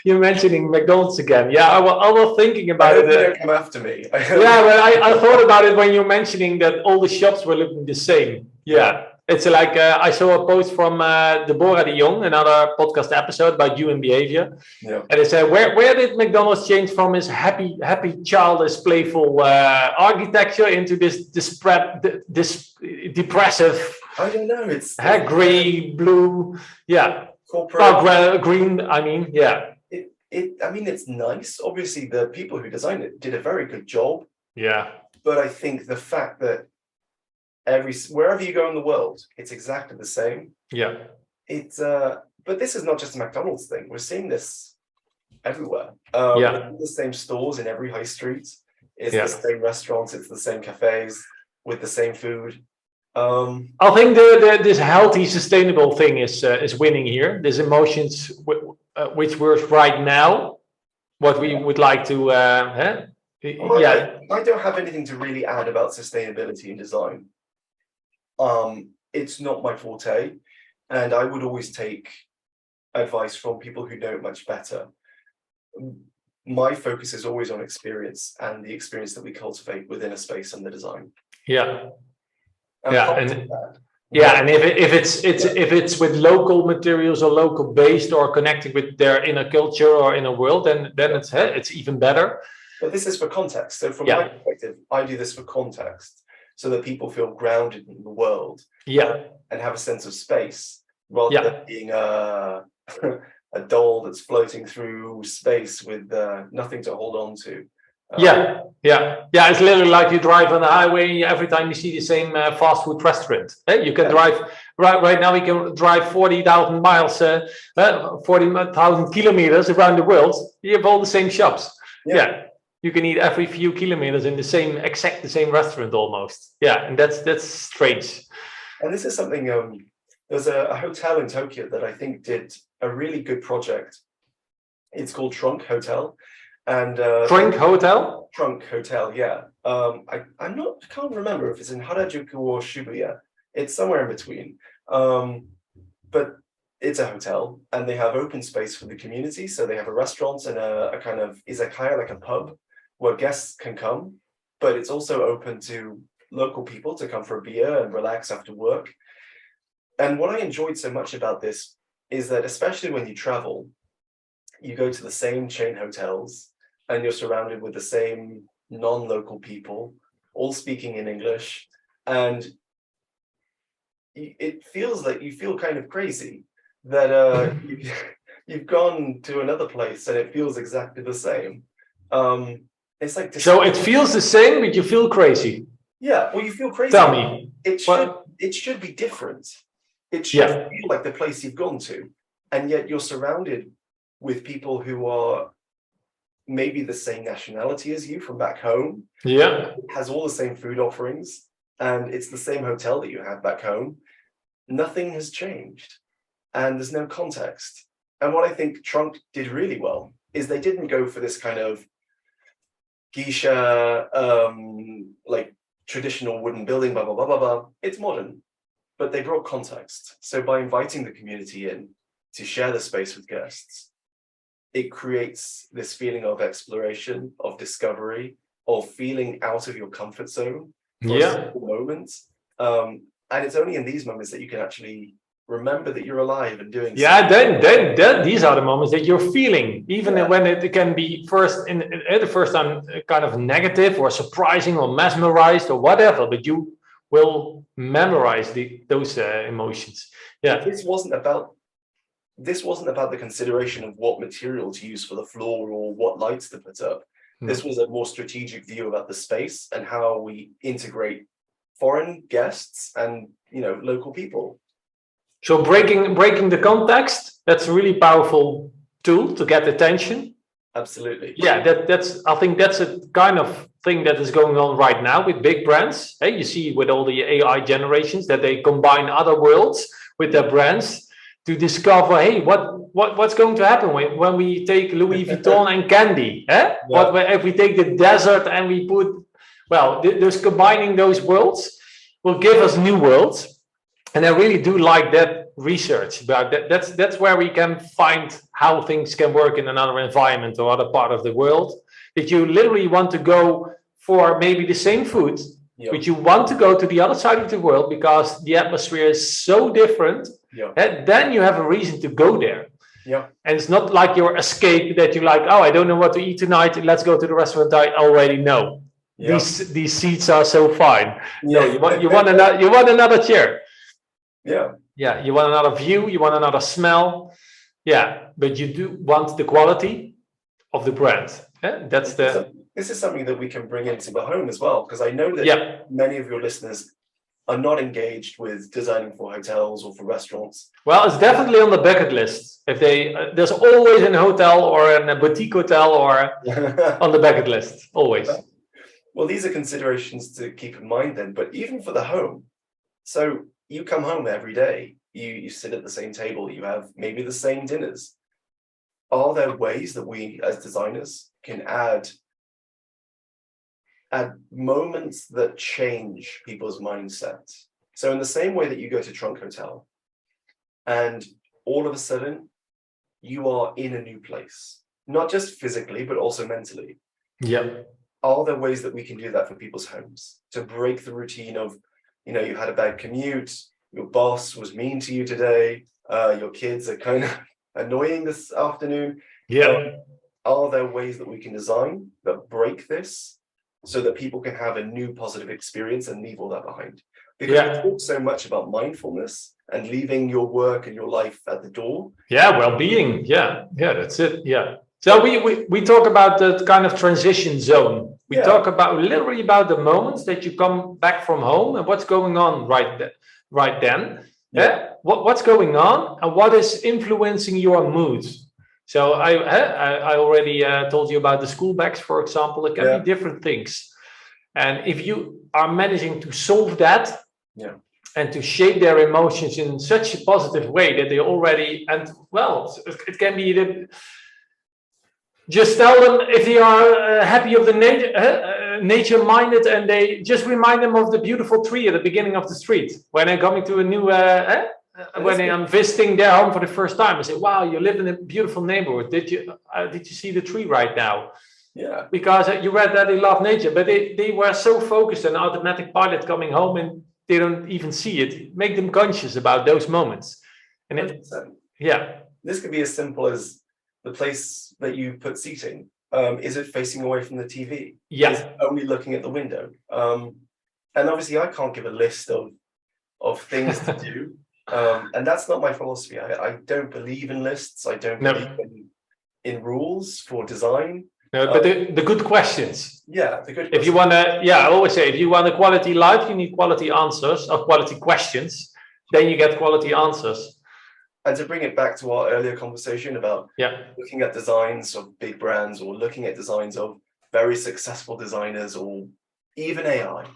you're mentioning McDonald's again. Yeah, I was thinking about it. Don't come after me. But I thought about it when you're mentioning that all the shops were looking the same. Yeah. It's like I saw a post from Deborah de Jong, another podcast episode about human behavior. Yeah. And it said, where did McDonald's change from his happy, childish, playful architecture into this depressive? I don't know. It's gray, blue, corporate, green. I mean, it's nice. Obviously, the people who designed it did a very good job. Yeah. But I think the fact that wherever you go in the world, it's exactly the same. Yeah. But this is not just a McDonald's thing. We're seeing this everywhere. The same stores in every high street. It's the same restaurants. It's the same cafes with the same food. I think this healthy, sustainable thing is winning here. This emotions, which works right now. What we would like to. I don't have anything to really add about sustainability in design. It's not my forte, and I would always take advice from people who know it much better. My focus is always on experience and the experience that we cultivate within a space and the design. And if it's with local materials or local based or connecting with their inner culture or inner world, then it's even better. But this is for context. So from my perspective, I do this for context, so that people feel grounded in the world, and have a sense of space, rather than being a doll that's floating through space with nothing to hold on to. It's literally like you drive on the highway. Every time you see the same fast food restaurant, you can drive right now. We can drive 40,000 miles, 40,000 kilometers around the world. You have all the same shops. You can eat every few kilometers in the same restaurant almost. And that's strange. And this is something. There's a hotel in Tokyo that I think did a really good project. It's called Trunk Hotel. And Trunk Hotel? Trunk Hotel, yeah. I can't remember if it's in Harajuku or Shibuya. It's somewhere in between. But it's a hotel, and they have open space for the community. So they have a restaurant and a kind of izakaya, like a pub, where guests can come. But it's also open to local people to come for a beer and relax after work. And what I enjoyed so much about this is that, especially when you travel, you go to the same chain hotels and you're surrounded with the same non-local people, all speaking in English. And it feels like you feel kind of crazy that you've gone to another place and it feels exactly the same. It's like so it feels the same, but you feel crazy. Yeah, well, you feel crazy. Tell me. It should be different. It should feel like the place you've gone to, and yet you're surrounded with people who are maybe the same nationality as you from back home. Yeah. Has all the same food offerings, and it's the same hotel that you had back home. Nothing has changed, and there's no context. And what I think Trunk did really well is they didn't go for this kind of geisha, like traditional wooden building, blah, blah, blah, blah, blah. It's modern, but they brought context. So by inviting the community in to share the space with guests, it creates this feeling of exploration, of discovery, of feeling out of your comfort zone for a simple moment. And it's only in these moments that you can actually remember that you're alive and doing something. Then these are the moments that you're feeling, even when it can be the first time kind of negative or surprising or mesmerized or whatever, but you will memorize those emotions. Yeah. This wasn't about the consideration of what material to use for the floor or what lights to put up. This was a more strategic view about the space and how we integrate foreign guests and local people. So breaking the context, that's a really powerful tool to get attention. Absolutely. Yeah, I think that's a kind of thing that is going on right now with big brands. Hey, you see with all the AI generations that they combine other worlds with their brands to discover, hey, what's going to happen when we take Louis Vuitton and candy? Eh? Yeah. What if we take the desert and we put, there's combining those worlds will give us new worlds. And I really do like that research about that. That's where we can find how things can work in another environment or other part of the world. That you literally want to go for maybe the same food, but you want to go to the other side of the world because the atmosphere is so different. And then you have a reason to go there. Yeah. And it's not like your escape that you're like, oh, I don't know what to eat tonight. Let's go to the restaurant I already know. Yeah. These seats are so fine. Yeah. No, you want another chair. Yeah, you want another view, you want another smell. Yeah, but you do want the quality of the brand. Yeah, this is something that we can bring into the home as well, because I know that many of your listeners are not engaged with designing for hotels or for restaurants. Well, it's definitely on the bucket list. If there's always a hotel or a boutique hotel or on the bucket list, always. Well, these are considerations to keep in mind then, but even for the home. So you come home every day, you sit at the same table, you have maybe the same dinners. Are there ways that we as designers can add moments that change people's mindset? So in the same way that you go to Trunk Hotel and all of a sudden you are in a new place, not just physically, but also mentally. Yeah. Are there ways that we can do that for people's homes to break the routine of, you had a bad commute, your boss was mean to you today, your kids are kind of annoying this afternoon. Yeah. Are there ways that we can design that break this so that people can have a new positive experience and leave all that behind? Because we talk so much about mindfulness and leaving your work and your life at the door. Yeah, well-being. Yeah, that's it. Yeah. So we talk about the kind of transition zone. We talk about literally about the moments that you come back from home and what's going on right then. Yeah. What's going on and what is influencing your mood. So I already told you about the school bags, for example. It can be different things. And if you are managing to solve that and to shape their emotions in such a positive way that they already, it can be just tell them if they are happy of the nature-minded, and they just remind them of the beautiful tree at the beginning of the street. When I'm coming to a new, when I'm visiting their home for the first time, I say, "Wow, you live in a beautiful neighborhood. Did you see the tree right now?" Yeah. because you read that they love nature, but they were so focused on automatic pilot coming home and they don't even see it. Make them conscious about those moments. And 100%. yeah. This could be as simple as the place that you put seating. Is it facing away from the TV? Yeah. Is it only looking at the window? And obviously I can't give a list of things to do. And that's not my philosophy. I don't believe in lists. I don't believe in rules for design. No, but the good questions. Yeah, the good questions. If you want to, I always say, if you want a quality life, you need quality answers or quality questions. Then you get quality answers. And to bring it back to our earlier conversation about looking at designs of big brands or looking at designs of very successful designers or even AI,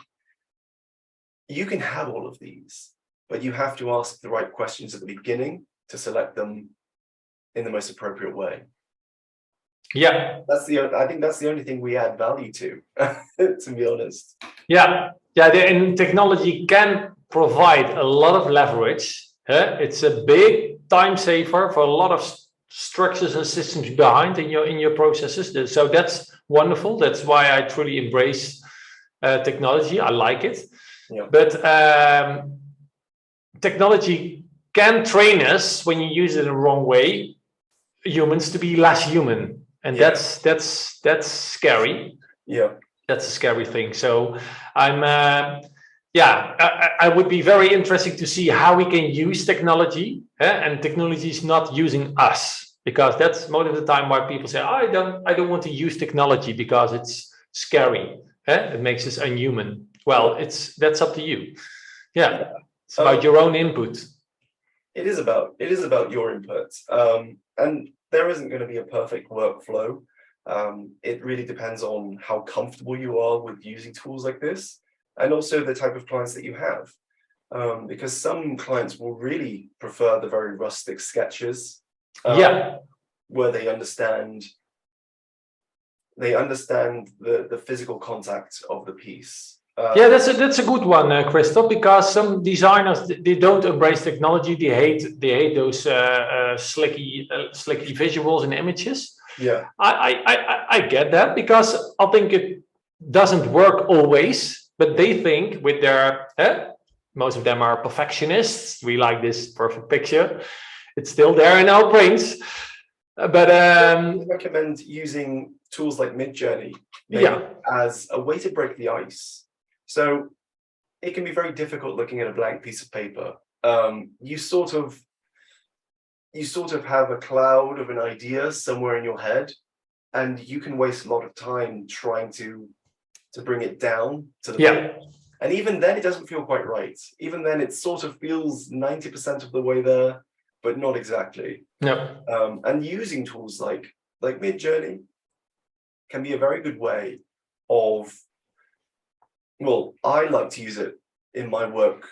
you can have all of these, but you have to ask the right questions at the beginning to select them in the most appropriate way. Yeah, I think that's the only thing we add value to be honest. Yeah, and technology can provide a lot of leverage. It's a big time saver for a lot of structures and systems behind in your processes. So that's wonderful. That's why I truly embrace technology. I like it. Yeah. But technology can train us, when you use it in the wrong way, humans to be less human, and that's scary. Yeah, that's a scary thing. So I'm I would be very interesting to see how we can use technology, and technology is not using us, because that's most of the time why people say, I don't want to use technology because it's scary. It makes us unhuman. Well, that's up to you. Yeah. It's about your own input. It is about your input. And there isn't going to be a perfect workflow. It really depends on how comfortable you are with using tools like this, and also the type of clients that you have. Because some clients will really prefer the very rustic sketches, where they understand the physical contact of the piece. That's a good one, Kristoff, because some designers, they don't embrace technology. They hate those slicky visuals and images. Yeah, I get that, because I think it doesn't work always. But they think with their most of them are perfectionists. We like this perfect picture. It's still there in our brains. But I recommend using tools like Midjourney as a way to break the ice. So it can be very difficult looking at a blank piece of paper. You sort of have a cloud of an idea somewhere in your head, and you can waste a lot of time trying to bring it down to the paper. And even then, it doesn't feel quite right. Even then, it sort of feels 90% of the way there, but not exactly. And using tools like Midjourney can be a very good way of, well, I like to use it in my work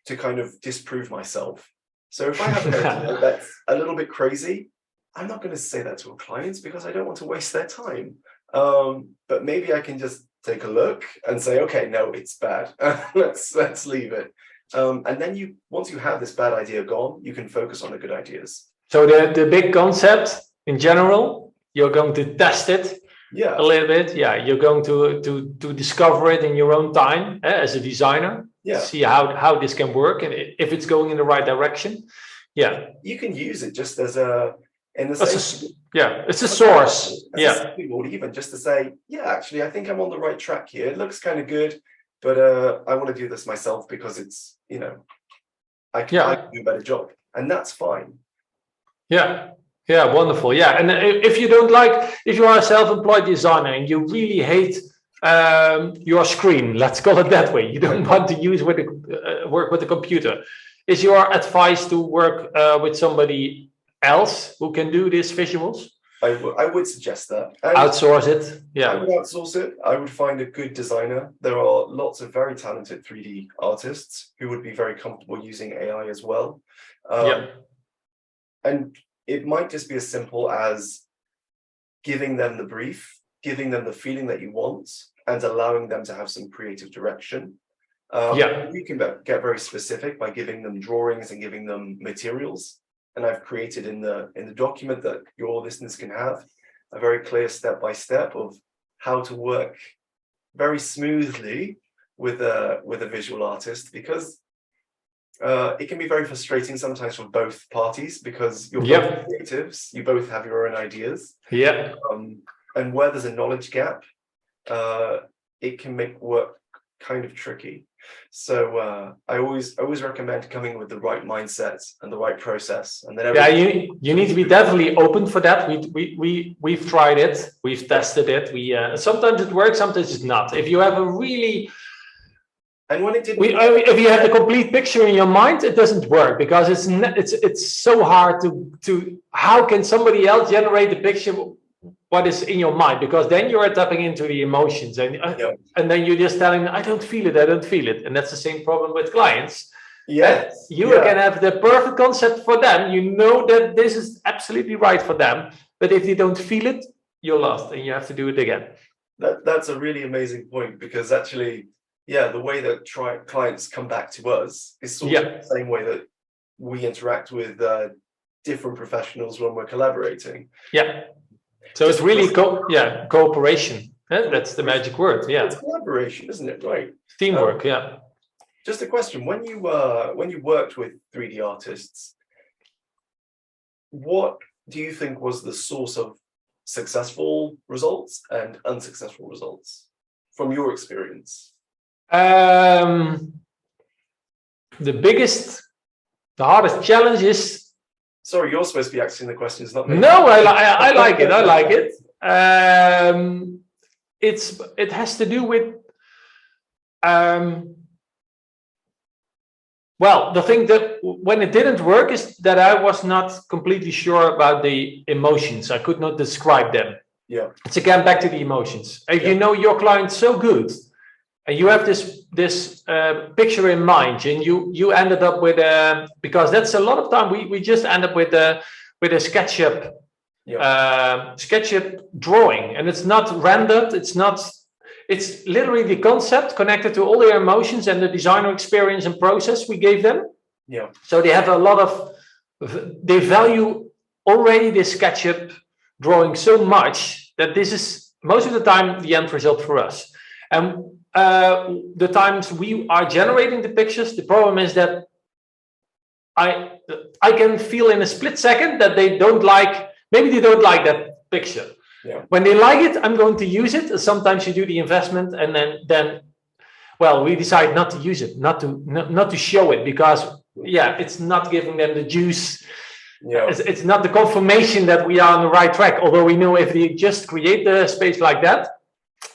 to kind of disprove myself. So if I have an idea that's a little bit crazy, I'm not going to say that to a client because I don't want to waste their time. But maybe I can just take a look and say, okay, no, it's bad. let's leave it. And then once you have this bad idea gone, you can focus on the good ideas. So the big concept in general, you're going to test it a little bit. You're going to discover it in your own time as a designer. See how this can work and if it's going in the right direction. You can use it just as it's a source. Even just to say, actually, I think I'm on the right track here. It looks kind of good, but I want to do this myself because it's, I can do a better job, and that's fine. Wonderful. And if you are a self-employed designer and you really hate your screen, let's call it that way, you don't want to work with the computer, is your advice to work with somebody else who can do these visuals? I would suggest that. Outsource it. I would outsource it. I would find a good designer. There are lots of very talented 3D artists who would be very comfortable using AI as well. And it might just be as simple as giving them the brief, giving them the feeling that you want, and allowing them to have some creative direction. You can get very specific by giving them drawings and giving them materials. And I've created in the document that your listeners can have a very clear step-by-step of how to work very smoothly with a visual artist, because it can be very frustrating sometimes for both parties, because you're both creatives, you both have your own ideas. And where there's a knowledge gap, it can make work kind of tricky. So I always recommend coming with the right mindset and the right process, and then you need to be definitely open for that. We've tried it, we've tested it. Sometimes it works, sometimes it's not. If you have a really when it didn't if you have the complete picture in your mind, it doesn't work, because it's so hard to how can somebody else generate the picture what is in your mind, because then you are tapping into the emotions, and then you're just telling, I don't feel it, and that's the same problem with clients. You can have the perfect concept for them, you know that this is absolutely right for them, but if you don't feel it, you're lost and you have to do it again. That's a really amazing point, because actually, the way that clients come back to us is sort of the same way that we interact with different professionals when we're collaborating. So it's really cooperation. That's the magic word. It's collaboration, isn't it? Right. Teamwork. Just a question: when you worked with 3D artists, what do you think was the source of successful results and unsuccessful results from your experience? The hardest challenge is. Sorry, you're supposed to be asking the questions, not me. No, I like it. I like it. It has to do with the thing that when it didn't work is that I was not completely sure about the emotions. I could not describe them. It's again back to the emotions. If you know your client so good, and you have this picture in mind, and you ended up with because that's a lot of time we just end up with a SketchUp drawing, and it's not rendered. It's literally the concept connected to all their emotions and the designer experience and process we gave them. So they have a lot of they value already this SketchUp drawing so much that this is most of the time the end result for us. And the times we are generating the pictures, the problem is that I can feel in a split second that they don't like, maybe they don't like that picture. When they like it, I'm going to use it. Sometimes you do the investment and then we decide not to use it, not to show it, because it's not giving them the juice. It's not the confirmation that we are on the right track. Although we know if they just create the space like that,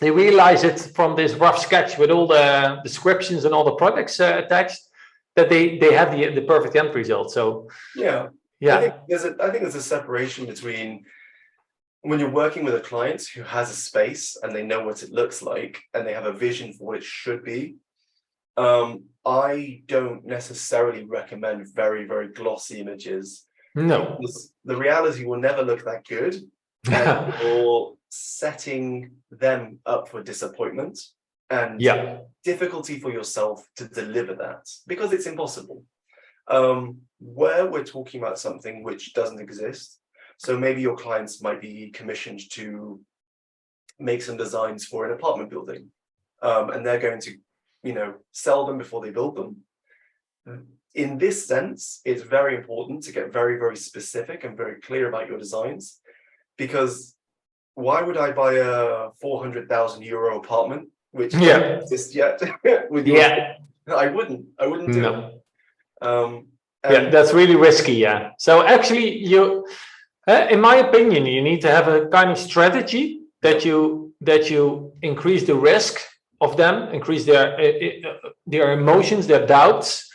they realize it from this rough sketch with all the descriptions and all the products attached, that they have the perfect end result. So I think there's a separation between when you're working with a client who has a space and they know what it looks like and they have a vision for what it should be. I don't necessarily recommend very, very glossy images. No, the reality will never look that good, and you're setting them up for disappointment and difficulty for yourself to deliver that, because it's impossible. Where we're talking about something which doesn't exist, so maybe your clients might be commissioned to make some designs for an apartment building, and they're going to, sell them before they build them. In this sense, it's very important to get very, very specific and very clear about your designs, because why would I buy a 400,000 euro apartment which doesn't exist yet? I wouldn't do it. That's really risky. So actually, in my opinion, you need to have a kind of strategy that you increase the risk of them, increase their emotions, their doubts,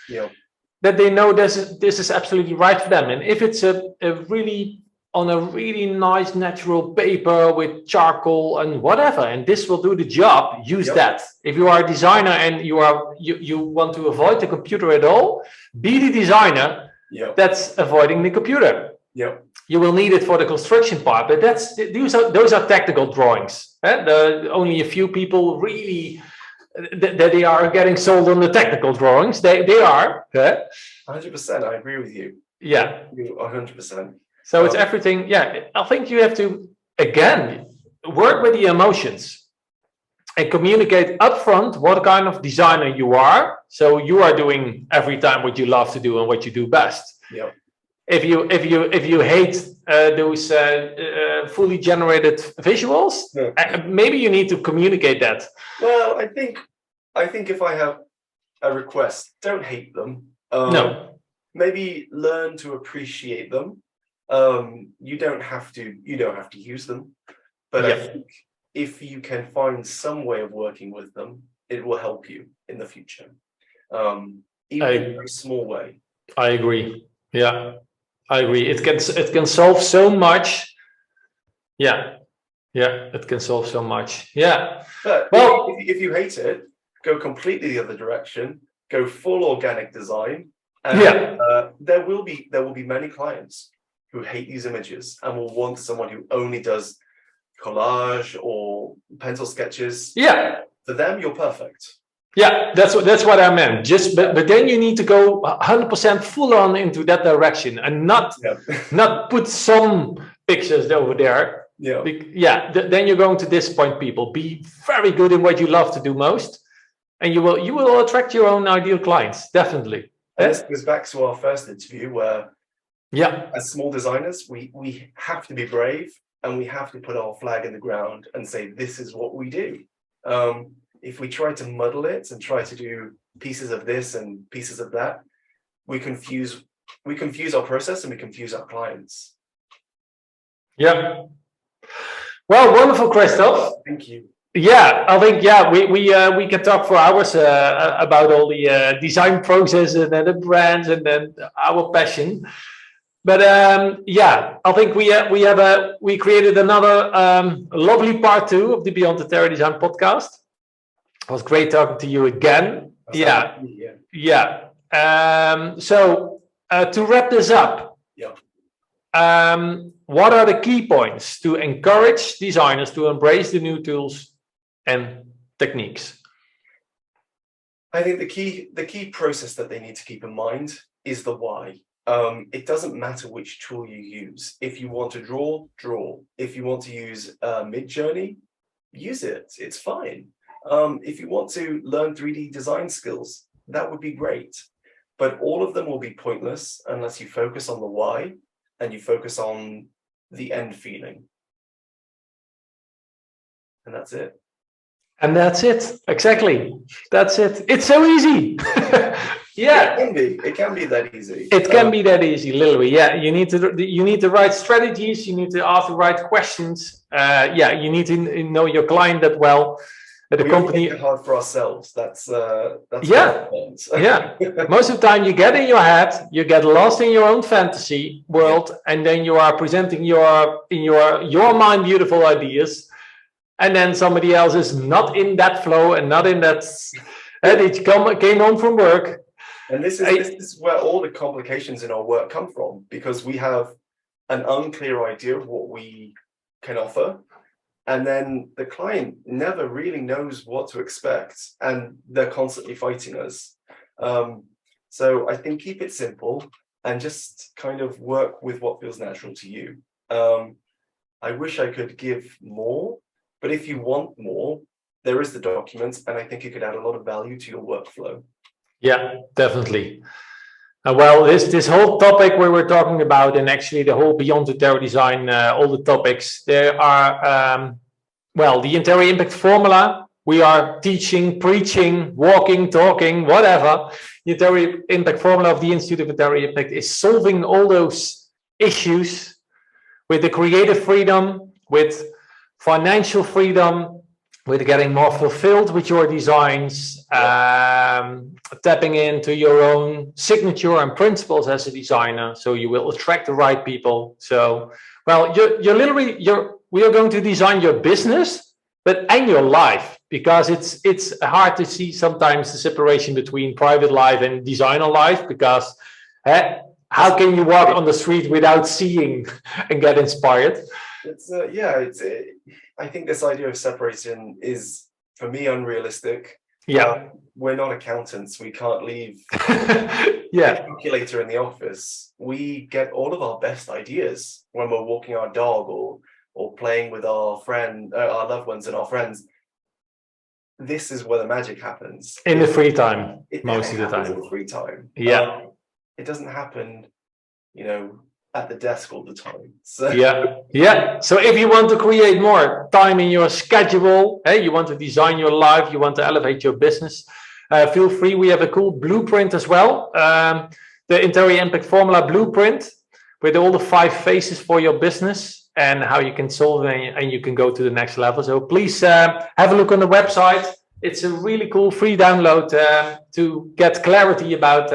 that they know this is absolutely right for them. And if it's a really on a really nice natural paper with charcoal and whatever, and this will do the job, use that. If you are a designer and you want to avoid the computer at all, be the designer that's avoiding the computer. You will need it for the construction part, but those are technical drawings. Only a few people really that they are getting sold on the technical drawings. They are. 100%. I agree with you. 100%. So it's everything. I think you have to again work with the emotions. and communicate upfront what kind of designer you are. So you are doing every time what you love to do and what you do best. Yeah. If you hate those fully generated visuals, maybe you need to communicate that. Well, I think if I have a request, don't hate them. No. Maybe learn to appreciate them. You don't have to use them, but I think if you can find some way of working with them, it will help you in the future. Even in a very small way. I agree. Yeah, I agree. It can solve so much. Yeah, it can solve so much. Yeah. But well, if you hate it, go completely the other direction. Go full organic design, and there will be many clients who hate these images and will want someone who only does collage or pencil sketches. Yeah. For them, you're perfect. Yeah, that's what I meant. But then you need to go 100% full on into that direction and not put some pictures over there. Then you're going to disappoint people. Be very good in what you love to do most, and you will attract your own ideal clients, definitely. And this goes back to our first interview where, as small designers, we have to be brave and we have to put our flag in the ground and say, this is what we do. If we try to muddle it and try to do pieces of this and pieces of that, we confuse our process and we confuse our clients. Yeah. Well, wonderful, Kristoff. Thank you. Yeah, I think we can talk for hours about all the design process and then the brands and then our passion. But I think we created another lovely part 2 of the Beyond the Interior Design podcast. It was great talking to you again. So to wrap this up, what are the key points to encourage designers to embrace the new tools and techniques? I think the key process that they need to keep in mind is the why. It doesn't matter which tool you use. If you want to draw. If you want to use Midjourney, use it. It's fine. If you want to learn 3D design skills, that would be great. But all of them will be pointless unless you focus on the why and you focus on the end feeling. And that's it. And that's it. Exactly. That's it. It's so easy. It can be that easy. It can be that easy, literally. Yeah, you need the right strategies. You need to ask the right questions. You need to know your client that well. The company make it hard for ourselves. That's Most of the time, you get in your head, you get lost in your own fantasy world, and then you are presenting your mind beautiful ideas, and then somebody else is not in that flow and not in that. They came home from work. And this is where all the complications in our work come from, because we have an unclear idea of what we can offer. And then the client never really knows what to expect, and they're constantly fighting us. So I think keep it simple and just kind of work with what feels natural to you. I wish I could give more, but if you want more, there is the document, and I think it could add a lot of value to your workflow. Yeah, definitely. Well, this whole topic we were talking about, and actually the whole Beyond Interior Design, all the topics, there are, the Interior Impact Formula. We are teaching, preaching, walking, talking, whatever. The Interior Impact Formula of the Institute of Interior Impact is solving all those issues with the creative freedom, with financial freedom, with getting more fulfilled with your designs, tapping into your own signature and principles as a designer, so you will attract the right people. So, we are going to design your business, and your life, because it's hard to see sometimes the separation between private life and designer life, because how can you walk on the street without seeing and get inspired? I think this idea of separation is, for me, unrealistic. We're not accountants. We can't leave a calculator in the office. We get all of our best ideas when we're walking our dog or playing with our loved ones and our friends. this is where the magic happens. In the free time, It most of the happens time. in the free time. Yeah. It doesn't happen, at the desk all the time. So Yeah. So if you want to create more time in your schedule, hey, you want to design your life, you want to elevate your business, feel free. We have a cool blueprint as well. The Interior Impact Formula blueprint with all the 5 phases for your business and how you can solve it and you can go to the next level. So please have a look on the website. It's a really cool free download to get clarity about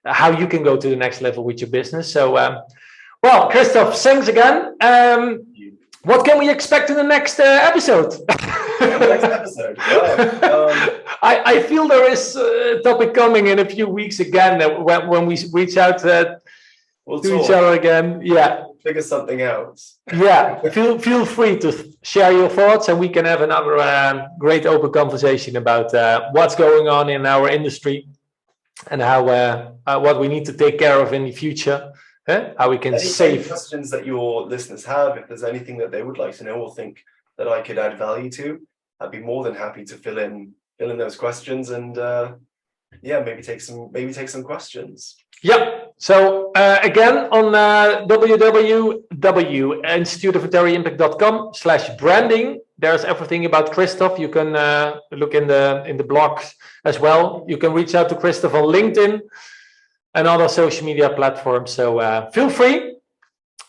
how you can go to the next level with your business. So, well, Kristoff, thanks again. What can we expect in the next episode? Next episode. Wow. I feel there is a topic coming in a few weeks again when we reach out to each other again. Yeah. Figure something out. Yeah. Feel free to share your thoughts, and we can have another great open conversation about what's going on in our industry and how what we need to take care of in the future. How we can save. Any questions that your listeners have, if there's anything that they would like to know or think that I could add value to, I'd be more than happy to fill in those questions and maybe take some questions. Yeah. So again, on www.instituteofinteriorimpact.com/branding, there's everything about Kristoff. You can look in the blogs as well. You can reach out to Kristoff on LinkedIn and other social media platforms. So feel free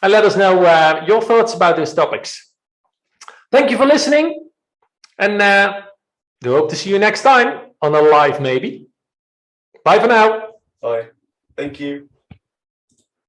and let us know your thoughts about these topics. Thank you for listening, and we hope to see you next time on a live maybe. Bye for now. Bye. Thank you.